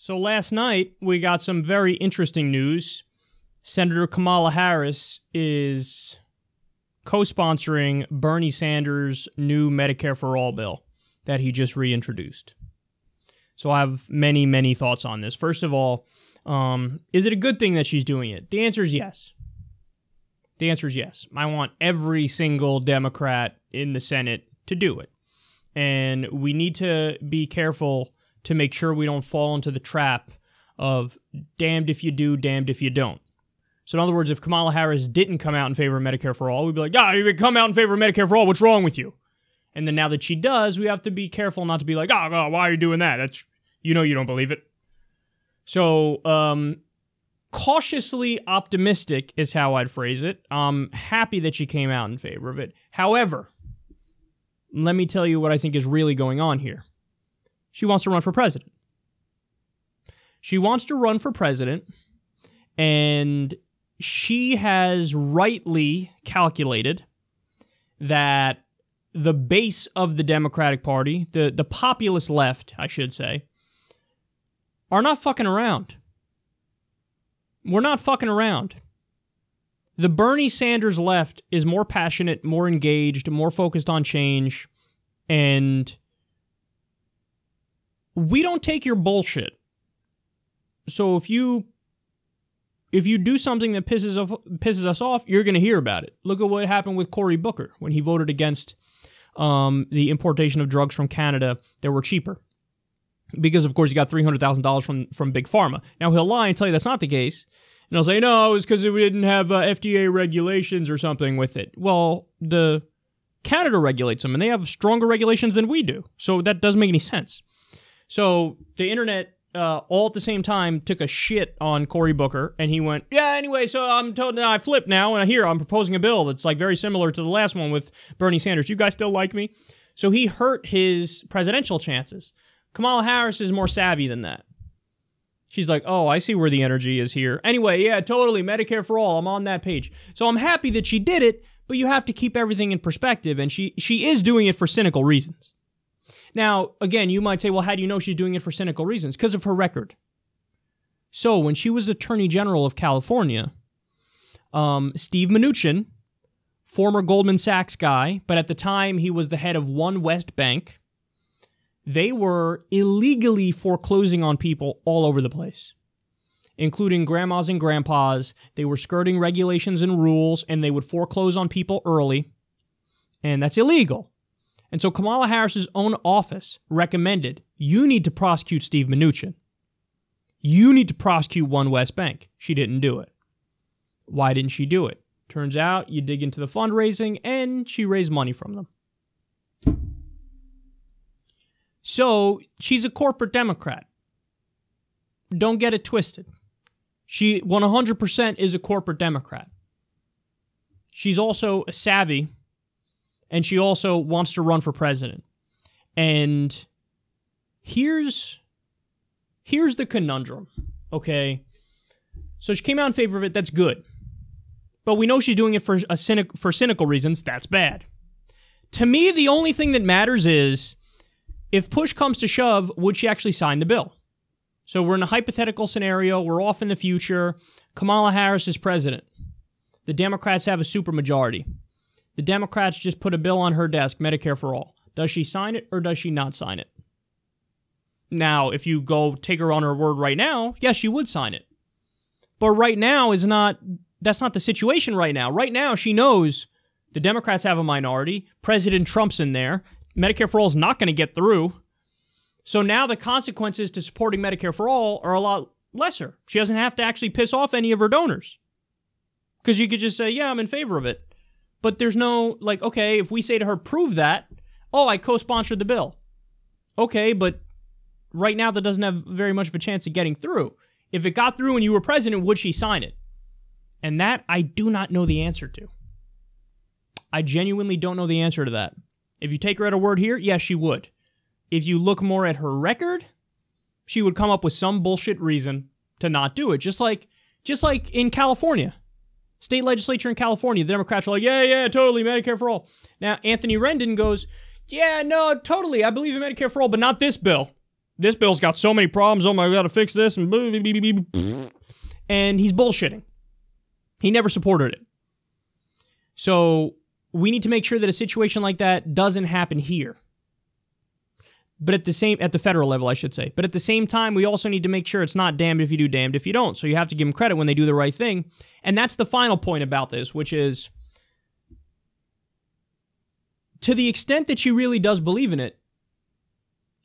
So last night, we got some very interesting news. Senator Kamala Harris is co-sponsoring Bernie Sanders' new Medicare for All bill that he just reintroduced. So I have many, many thoughts on this. First of all, is it a good thing that she's doing it? The answer is yes. The answer is yes. I want every single Democrat in the Senate to do it. And we need to be careful to make sure we don't fall into the trap of damned if you do, damned if you don't. So in other words, if Kamala Harris didn't come out in favor of Medicare for All, we'd be like, yeah, you come out in favor of Medicare for All, what's wrong with you? And then now that she does, we have to be careful not to be like, oh, why are you doing that? That's, you don't believe it. So, cautiously optimistic is how I'd phrase it. I'm happy that she came out in favor of it. However, let me tell you what I think is really going on here. She wants to run for president. She wants to run for president, and she has rightly calculated that the base of the Democratic Party, the populist left, I should say, are not fucking around. We're not fucking around. The Bernie Sanders left is more passionate, more engaged, more focused on change, and we don't take your bullshit. So if you do something that pisses us off, you're going to hear about it. Look at what happened with Cory Booker when he voted against the importation of drugs from Canada that were cheaper. Because, of course, he got $300,000 from Big Pharma. Now, he'll lie and tell you that's not the case. And he'll say, no, it was because we didn't have FDA regulations or something with it. Well, Canada regulates them, and they have stronger regulations than we do. So that doesn't make any sense. So the internet, all at the same time, took a shit on Cory Booker, and he went, yeah, anyway, so I'm told now I flipped now, and I'm proposing a bill that's like very similar to the last one with Bernie Sanders. You guys still like me? So he hurt his presidential chances. Kamala Harris is more savvy than that. She's like, oh, I see where the energy is here. Anyway, yeah, totally, Medicare for All, I'm on that page. So I'm happy that she did it, but you have to keep everything in perspective, and she is doing it for cynical reasons. Now, again, you might say, well, how do you know she's doing it for cynical reasons? Because of her record. So when she was Attorney General of California, Steve Mnuchin, former Goldman Sachs guy, but at the time he was the head of One West Bank, they were illegally foreclosing on people all over the place, including grandmas and grandpas. They were skirting regulations and rules, and they would foreclose on people early, and that's illegal. And so Kamala Harris's own office recommended, you need to prosecute Steve Mnuchin. You need to prosecute One West Bank. She didn't do it. Why didn't she do it? Turns out you dig into the fundraising, and she raised money from them. So she's a corporate Democrat. Don't get it twisted. She 100% is a corporate Democrat. She's also savvy, and she also wants to run for president. And here's the conundrum, okay? So she came out in favor of it, that's good. But we know she's doing it for cynical reasons, that's bad. To me, the only thing that matters is, if push comes to shove, would she actually sign the bill? So we're in a hypothetical scenario. We're off in the future. Kamala Harris is president. The Democrats have a supermajority. The Democrats just put a bill on her desk, Medicare for All. Does she sign it or does she not sign it? Now, if you go take her on her word right now, yes, she would sign it. But right now that's not the situation right now. Right now, she knows the Democrats have a minority. President Trump's in there. Medicare for All is not going to get through. So now the consequences to supporting Medicare for All are a lot lesser. She doesn't have to actually piss off any of her donors. Because you could just say, yeah, I'm in favor of it. But there's no, like, okay, if we say to her, prove that, oh, I co-sponsored the bill. Okay, but right now that doesn't have very much of a chance of getting through. If it got through and you were president, would she sign it? And that I do not know the answer to. I genuinely don't know the answer to that. If you take her at her word here, yes, she would. If you look more at her record, she would come up with some bullshit reason to not do it. Just like in California. State legislature in California, the Democrats are like, yeah, totally, Medicare for All. Now, Anthony Rendon goes, yeah, no, totally, I believe in Medicare for All, but not this bill. this bill's got so many problems. Oh my, I gotta fix this. And he's bullshitting. He never supported it. So we need to make sure that a situation like that doesn't happen here. But at the federal level, I should say. But at the same time, we also need to make sure it's not damned if you do, damned if you don't. So you have to give them credit when they do the right thing. And that's the final point about this, which is, to the extent that she really does believe in it,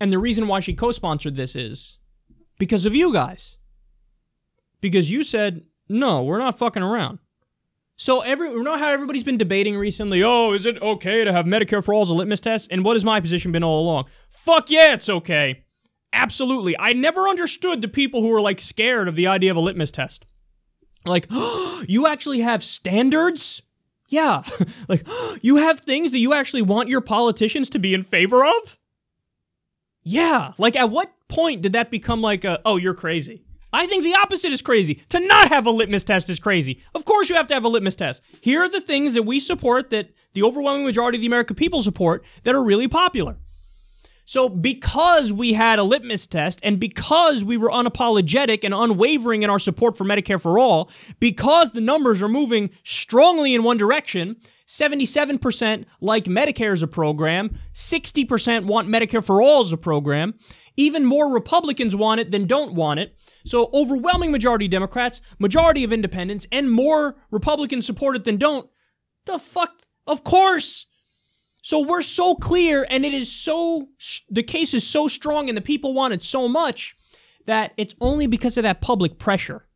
and the reason why she co-sponsored this is because of you guys. Because you said, no, we're not fucking around. So you know how everybody's been debating recently, oh, is it okay to have Medicare for all as a litmus test? And what has my position been all along? Fuck yeah, it's okay. Absolutely. I never understood the people who were like scared of the idea of a litmus test. Like, oh, you actually have standards? Yeah. Like, oh, you have things that you actually want your politicians to be in favor of? Yeah. Like, at what point did that become like oh, you're crazy? I think the opposite is crazy. To not have a litmus test is crazy. Of course you have to have a litmus test. Here are the things that we support, that the overwhelming majority of the American people support, that are really popular. So because we had a litmus test, and because we were unapologetic and unwavering in our support for Medicare for all, because the numbers are moving strongly in one direction, 77% like Medicare as a program, 60% want Medicare for all as a program, even more Republicans want it than don't want it. So overwhelming majority Democrats, majority of independents, and more Republicans support it than don't. The fuck? Of course. So we're so clear, and the case is so strong, and the people want it so much that it's only because of that public pressure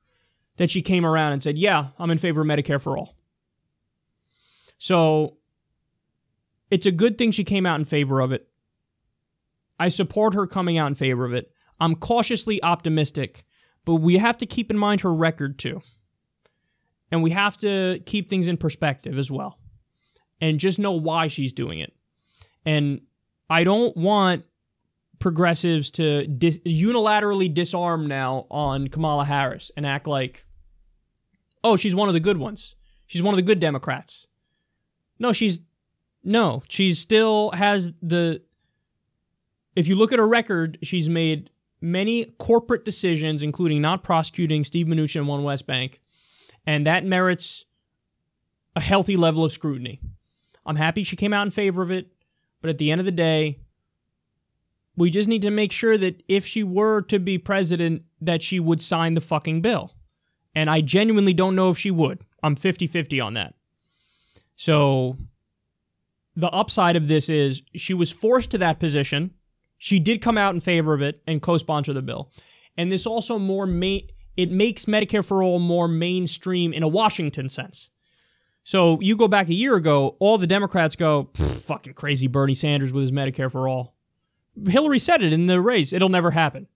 that she came around and said, yeah, I'm in favor of Medicare for all. So it's a good thing she came out in favor of it. I support her coming out in favor of it. I'm cautiously optimistic, but we have to keep in mind her record too. And we have to keep things in perspective as well. And just know why she's doing it. And I don't want progressives to unilaterally disarm now on Kamala Harris and act like, oh, she's one of the good ones. She's one of the good Democrats. No, she still has the... If you look at her record, she's made many corporate decisions, including not prosecuting Steve Mnuchin and One West Bank, and that merits a healthy level of scrutiny. I'm happy she came out in favor of it, but at the end of the day, we just need to make sure that if she were to be president, that she would sign the fucking bill. And I genuinely don't know if she would. I'm 50-50 on that. So the upside of this is she was forced to that position. She did come out in favor of it and co-sponsor the bill. And this also it makes Medicare for all more mainstream in a Washington sense. So you go back a year ago, all the Democrats go, fucking crazy Bernie Sanders with his Medicare for all. Hillary said it in the race. It'll never happen.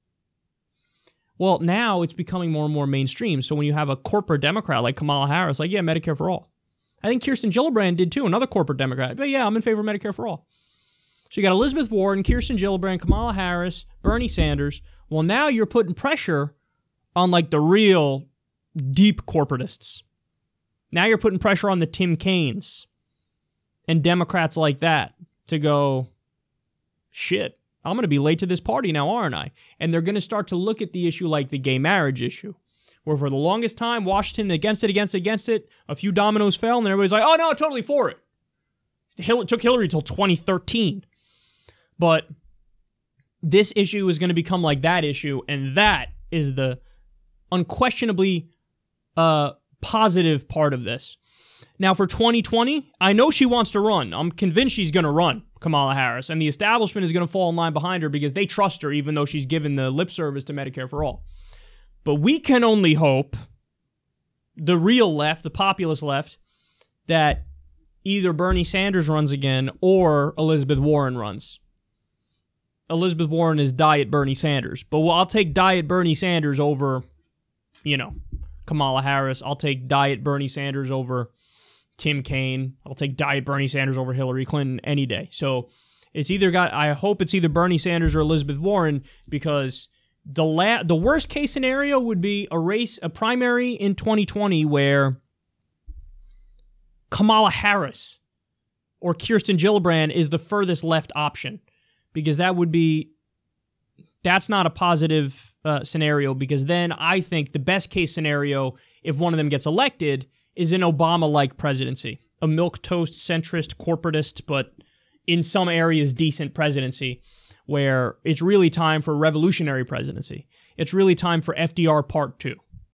Well, now it's becoming more and more mainstream. So when you have a corporate Democrat like Kamala Harris, like, yeah, Medicare for all. I think Kirsten Gillibrand did too, another corporate Democrat. But yeah, I'm in favor of Medicare for all. So you got Elizabeth Warren, Kirsten Gillibrand, Kamala Harris, Bernie Sanders. Well, now you're putting pressure on like the real deep corporatists. Now you're putting pressure on the Tim Kaines and Democrats like that to go, shit, I'm going to be late to this party now, aren't I? And they're going to start to look at the issue like the gay marriage issue, where for the longest time, Washington against it, a few dominoes fell, and everybody's like, oh no, totally for it. It took Hillary till 2013. But this issue is going to become like that issue, and that is the unquestionably positive part of this. Now, for 2020, I know she wants to run. I'm convinced she's going to run, Kamala Harris, and the establishment is going to fall in line behind her because they trust her, even though she's given the lip service to Medicare for all. But we can only hope, the real left, the populist left, that either Bernie Sanders runs again or Elizabeth Warren runs. Elizabeth Warren is Diet Bernie Sanders. But I'll take Diet Bernie Sanders over, Kamala Harris. I'll take Diet Bernie Sanders over Tim Kaine. I'll take Diet Bernie Sanders over Hillary Clinton any day. So I hope it's either Bernie Sanders or Elizabeth Warren, because the worst case scenario would be a primary in 2020 where Kamala Harris or Kirsten Gillibrand is the furthest left option, because that would be That's not a positive scenario, because then I think the best case scenario, if one of them gets elected, is an Obama-like presidency. A milquetoast, centrist, corporatist, but in some areas decent presidency, where it's really time for a revolutionary presidency. It's really time for FDR Part 2.